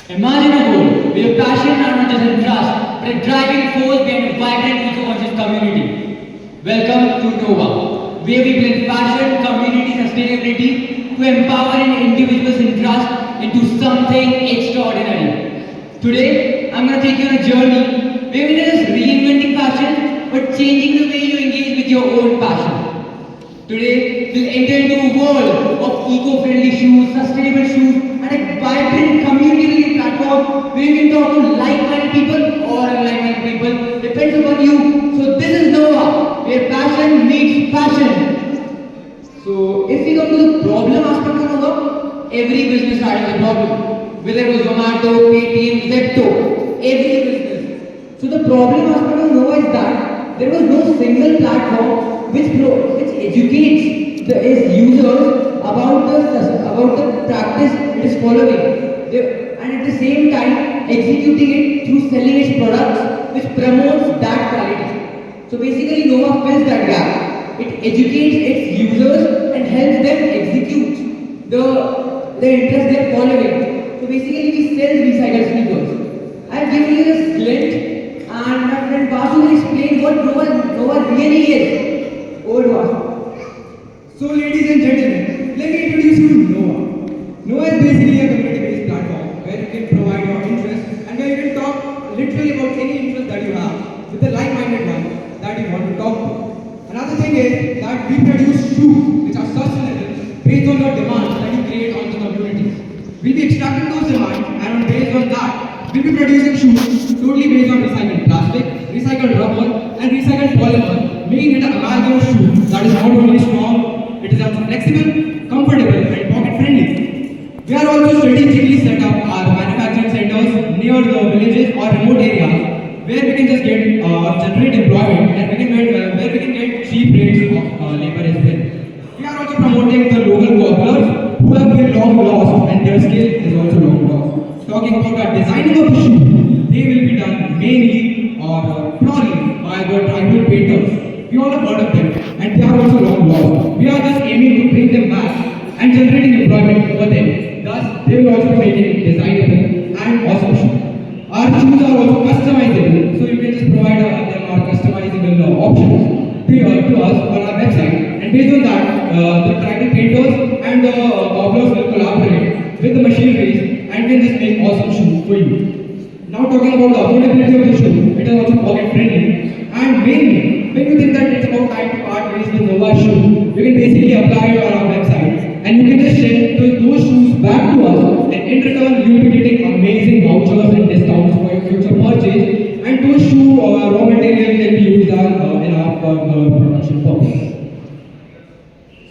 Imagine a world where your passion are not just in trust, but a driving force behind a vibrant eco-conscious community. Welcome to Nova, where we blend passion, community, sustainability to empowering individuals in trust into something extraordinary. Today, I'm going to take you on a journey where we're not just reinventing passion, but changing the way you engage with your own passion. Today, we'll enter into a world of eco-friendly shoes, sustainable shoes, and a vibrant community platform where you can talk to like-minded people or unlike-minded people. Depends upon you. So this is Nova, where passion meets passion. So if we come to the problem aspect of Nova, every business started with a problem. Whether it was Zomato, Paytm, Zepto, every business. So the problem aspect of Nova is that there was no single platform which educates its users about the practice it is following. And at the same time executing it through selling its products which promotes that quality. So basically Nova fills that gap. It educates its users and helps them execute the interest they are following. So basically we sell recycled sneakers. I have given you this glint and my friend Vasu will explain what Nova really is. Over to Vasu. So, ladies and gentlemen, let me introduce you to Nova. Nova is basically a community-based platform where you can provide your interest and where you can talk literally about any interest that you have with a like-minded one that you want to talk to. Another thing is that we produce shoes which are sustainable based on your demands that you create on the community. We'll be extracting those demands and based on that, we'll be producing shoes totally based on recycled plastic, recycled rubber, and recycled polymer, making it an amalgam shoe that is not only strong, it is also flexible, comfortable, and pocket friendly. We are also strategically set up our manufacturing centers near the villages or remote areas where we can just get generate employment and where we can get cheap rates of labor as well. We are also promoting the local cobblers who have been long lost and their skill is also long lost. Talking about the designing of the shoe, they will be done mainly or purely by the tribal painters. We all have heard of them and they are also long lost. We are just aiming to bring them back and generating employment over them. Thus, they will also be making designable and awesome shoes. Our shoes are also customizable, so you can just provide them our customizable options to us on our website. And based on that, the tribal painters and the cobblers will collaborate with the machineries and can just make awesome shoes for you. Now talking about the affordability of the shoe, it is also pocket friendly and mainly when you think that it's about time to part ways with Nova shoe, you can basically apply it on our website and you can just send those shoes back to us and in return you will be getting amazing vouchers and discounts for your future purchase and those shoe raw material can be used in our production purpose.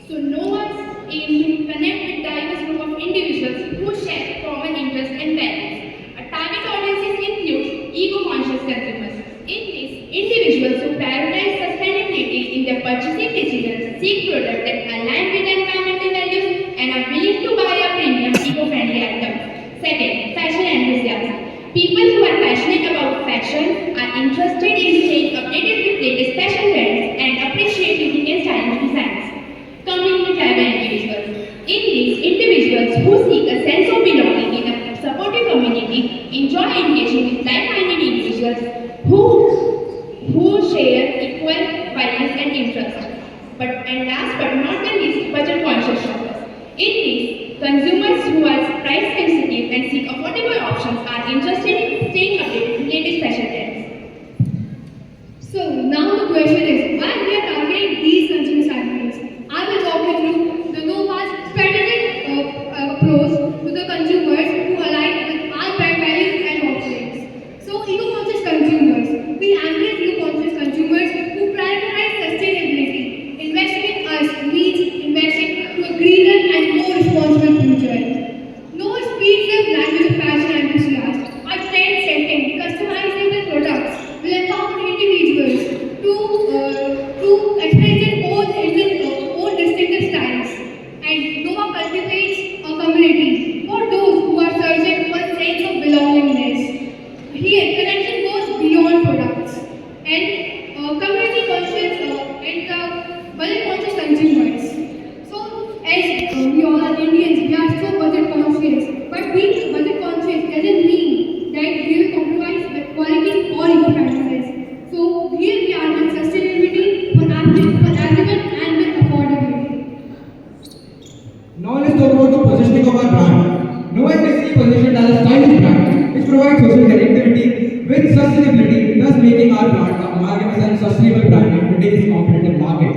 So Nova's aim to connect with diverse group of individuals who share common interests and values. A target audience includes eco-conscious consumers. In this, individuals who prioritize sustainability in their purchasing decisions, seek products that align with environmental values, and are willing to buy a premium eco-friendly items. Second, fashion enthusiasts. People who are passionate about fashion are interested in staying updated with latest fashion trends and appreciate unique and stylish designs. Community-driven individuals. In these, individuals who seek a sense of belonging in a supportive community enjoy engaging with like-minded individuals who share equal values and interests. And last but not the least, budget-conscious shoppers. In these, consumers who are price-sensitive and seek affordable options are interested in staying updated with latest fashion trends. So now the question is, why we are targeting these consumer segments? I will walk you through the Nova's strategic approach to the consumers who align with our brand values and offerings. So eco-conscious consumers. We embrace eco-conscious consumers who prioritize sustainability. Investing in us means investing to a greener and more responsible future. Nova speaks the language of fashion enthusiasts. Our trend-setting, customizable products will empower individuals to express their own distinctive styles. And Nova cultivates a community for those who are Noah is basically positioned as a stylish brand which provides social connectivity with sustainability, thus making our brand a market as a sustainable brand in today's competitive market.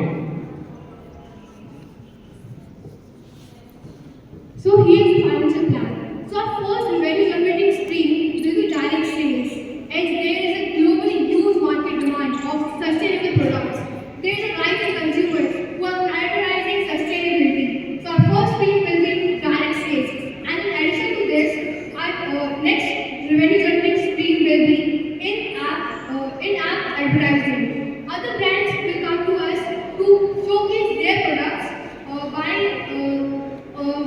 So here's the financial plan. So our first revenue generating stream will be direct sales, as there is a globally huge market demand of sustainable products. There is a rise in consumers who are prioritizing sustainability. So our first stream will be direct sales. And in addition to this, our next revenue generating stream will be in-app advertising. Other brands will come to us to showcase their products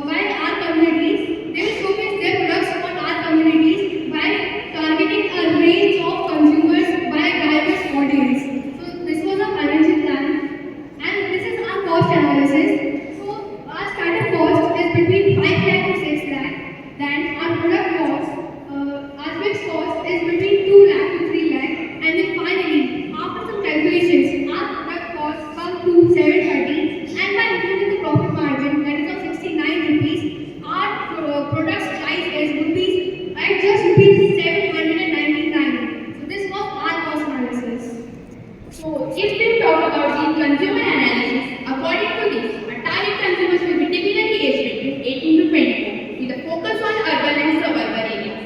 by our communities. They will showcase their products on our communities by targeting a range of consumers by a diverse audience. So this was our financial plan, and this is our cost analysis. So our startup cost is between 5 lakh to 6 lakh. Then our product cost, our fixed cost is between 2 lakh to 3 lakh. And then finally, after some calculations, our product cost comes to 730. And by including the profit margin, that is of 69 rupees, our product's price is just rupees 799. So this was our cost analysis. So, if we talk about the consumer analysis, according to this, our target consumers will be typically aged between 18 to 24, with a focus on urban and suburban areas.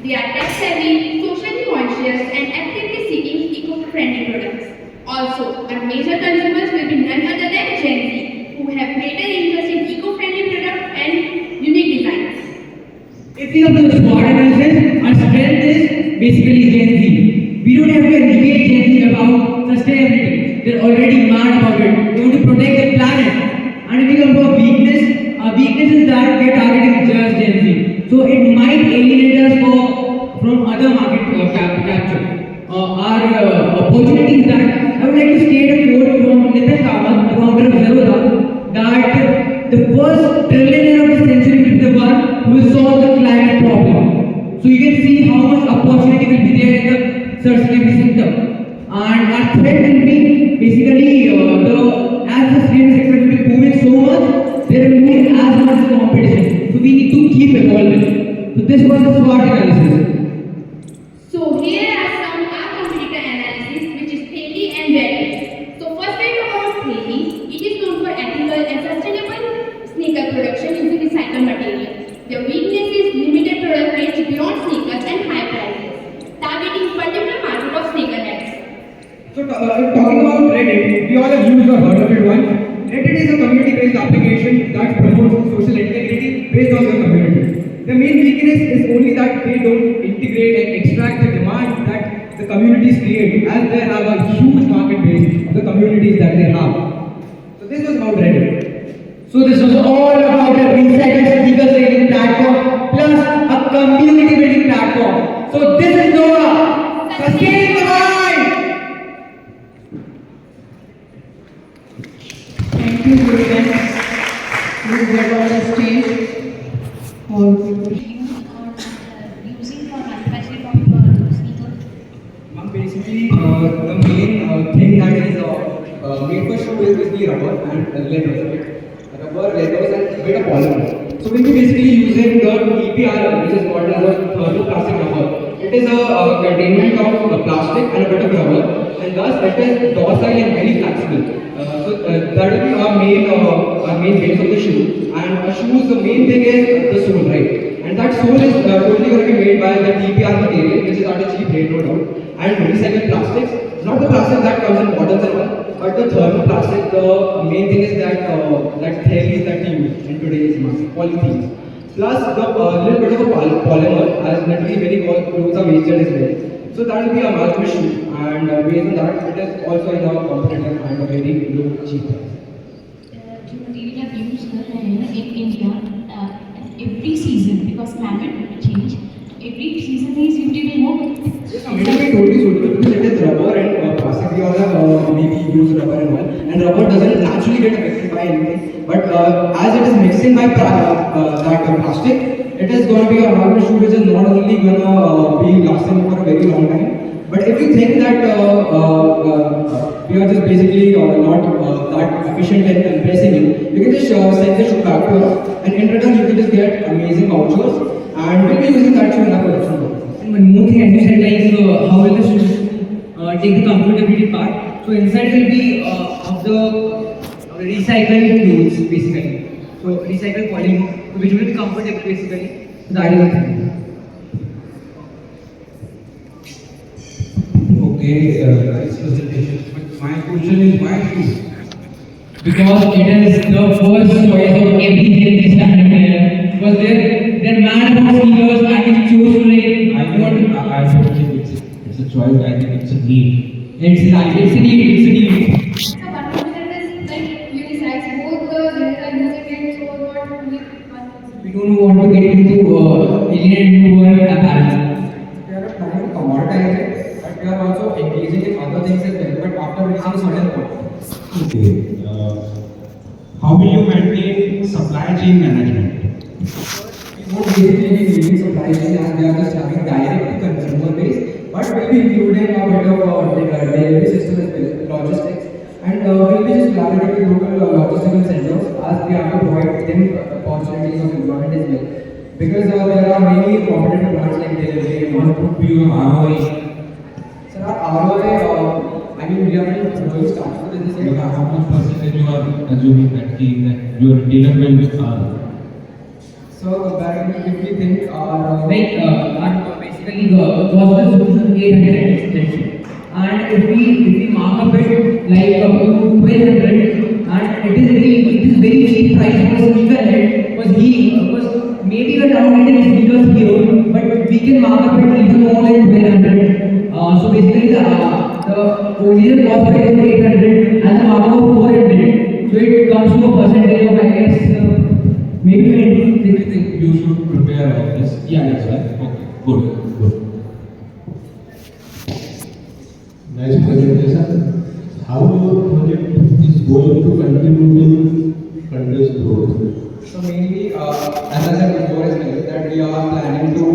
They are tech-savvy, socially conscious, and actively seeking eco-friendly products. Also, our major consumers will be none other than Gen Z, who have greater interest in eco-friendly products and unique designs. If we come to the SWOT analysis, our strength is basically Gen Z. We don't have to educate Gen Z about sustainability. They're already mad about it. They want to protect the planet. And if we come to our weakness is that we are targeting just Gen Z. So it might alienate us from other market capture. Our opportunity is that I would like to state a quote from Nitin Kamath, the founder of Zerodha, that the first trillionaire of the century will be the one who will solve the climate problem. So you can see how much opportunity will be there in the sustainability sector. And our threat will be basically as the sustainability sector will be moving so much, there will be as much competition. So we need to keep evolving. So this was the SWOT analysis. So here are some our competitor analysis, which is Theli and Veris. So first we talk about Theli. It is known for ethical and sustainable sneaker production using recycled materials. Their weakness is limited product range beyond sneakers and high prices, targeting particular market of sneakerheads. So talking about Reddit, we all have used or heard of it once. Reddit is a community-based application that promotes social integrity based on the community. The main weakness is only that they don't integrate and extract the demand that the communities create, as they have a huge market base of the communities that they have. So this was about Reddit. So this was all about a recycled sneaker trading platform plus a community building platform. So this is Noah. Sustain the mind. Thank you, Gurgen. Please get on the stage. All people. Using for manufacturing of sneakers. Basically, the main thing that is made for shoe is basically rubber and leather. Rubber, leathers, and a bit of polymer. So we'll be basically using the EPR, which is called as a thermoplastic rubber. It is a containment of plastic and a bit of rubber, and thus it is docile and very flexible. That will be our main base of the shoe. And a shoe's the main thing is the sole, right? And that sole is totally going to be made by the TPR material, which is at a cheap rate, no doubt. And recycled plastics, not the plastic that comes in bottles and all, but the thermoplastic. The main thing is that thales that we use in today's market, polythenes. Plus the little bit of a polymer, as literally many clothes are wasted as well. So that will be a amalgam shoe, and based on that, it is also in our competitive and a very low cheap price. जो material आप use कर रहे हैं in India every season because climate will change. Every season is suitable more. Yes, it will be totally suitable because it is rubber and plastic. We all have maybe used rubber and all, and rubber doesn't naturally get affected by anything. But as it is mixing by that plastic, it is going to be a hard shoe which is not only going to be lasting for a very long time, But if you think that we are just basically not that efficient and impressing you can just send the shoe back to us, and in return you can just get amazing vouchers, and we'll be using that shoe in our collection. And one more thing, as you said, like how will the students take the comfortability part? So inside will be of the recycled clothes basically. So recycled polymer, which will be comfortable basically. So that is the thing. Okay, nice presentation. But my question is why shoes? Because it is the first choice of every Gen Z standard player. Because they're mad about sneakers and they choose to like I don't think it's a choice. I think it's a need. it's a need. So one more thing is like unisex. Both the genders are using it, so not only one person. We don't want to get into alien into apparel. We are not trying to commoditize it, but we are also engaging in other things as well. But after reaching a certain point. Okay. How will you maintain supply chain management? We won't basically be using supply chain as we are just having direct to consumer base, but we'll be including a bit of delivery system as well, logistics, and we'll be just collaborating with local logistical centers as we have to provide them opportunities of employment as well. Because there are many competitive brands like delivery. What would be your ROI? Sir, our ROI, I mean, we are going to start with this year. How much percentage you are assuming that your retailer will So, comparatively, if we think our Basically the cost is 800 and if we mark up it like up to 1200 and it is very cheap price for a sneaker head because maybe the town getting sneakers here but we can mark up it even more than 1200. So basically the original cost price is 800 and the markup of 400. So it comes to a percentage of I guess maybe 20. I think you should prepare all this. Yeah, that's right. Okay, good. Nice presentation. How your project is going to contribute in country's growth? So mainly, as I said before as well, that we are planning to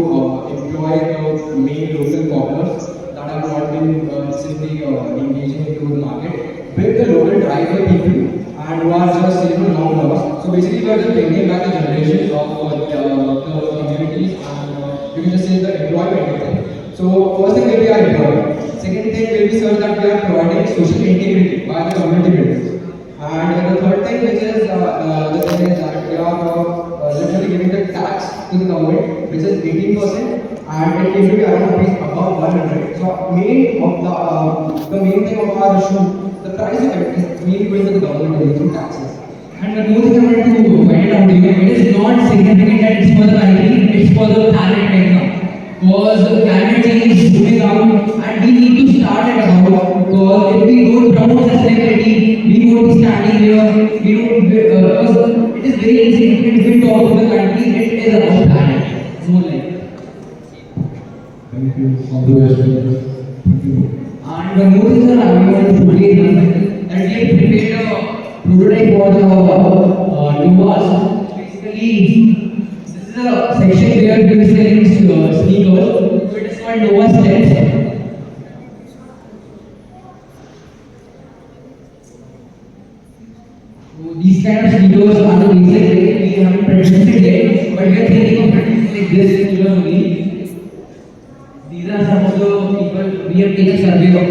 employ the main local cobblers that have not been recently engaging into the market with the local tribal people and who are just long lost. So basically, we are just bringing back the generation of the communities and you can just say the employment thing. So first thing will be our employment. Second thing will be sir that we are providing social integrity by the community builders. And the third thing which is the thing is that we are literally giving the tax to the government which is 18% and it can be around rupees above 100. So the main thing of our issue, the price of it is mainly going to the government through taxes. And the more thing I wanted to point out, it is not significant that it's for the country, it's for the planet right now. Because the climate change is moving out and we need to start it about because if we don't promote sustainability, we won't be standing here, we don't, because it is very insignificant if we talk about the country, it is about planet, more like. Thank you. All the best. Thank you. And one more thing that I want to put in that we have prepared a prototype for the Novas. Basically, this is a section where we are selling sneakers. So it is called Nova Steps. So these kind of sneakers are the basic way we haven't produced it yet, but we are thinking of producing like this sneakers only. These are some of the people we have taken a survey of.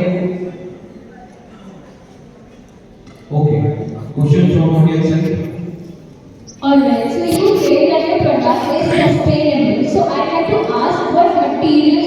Okay. Question from audience. Alright, so you say that your product is sustainable. So I had to ask what materials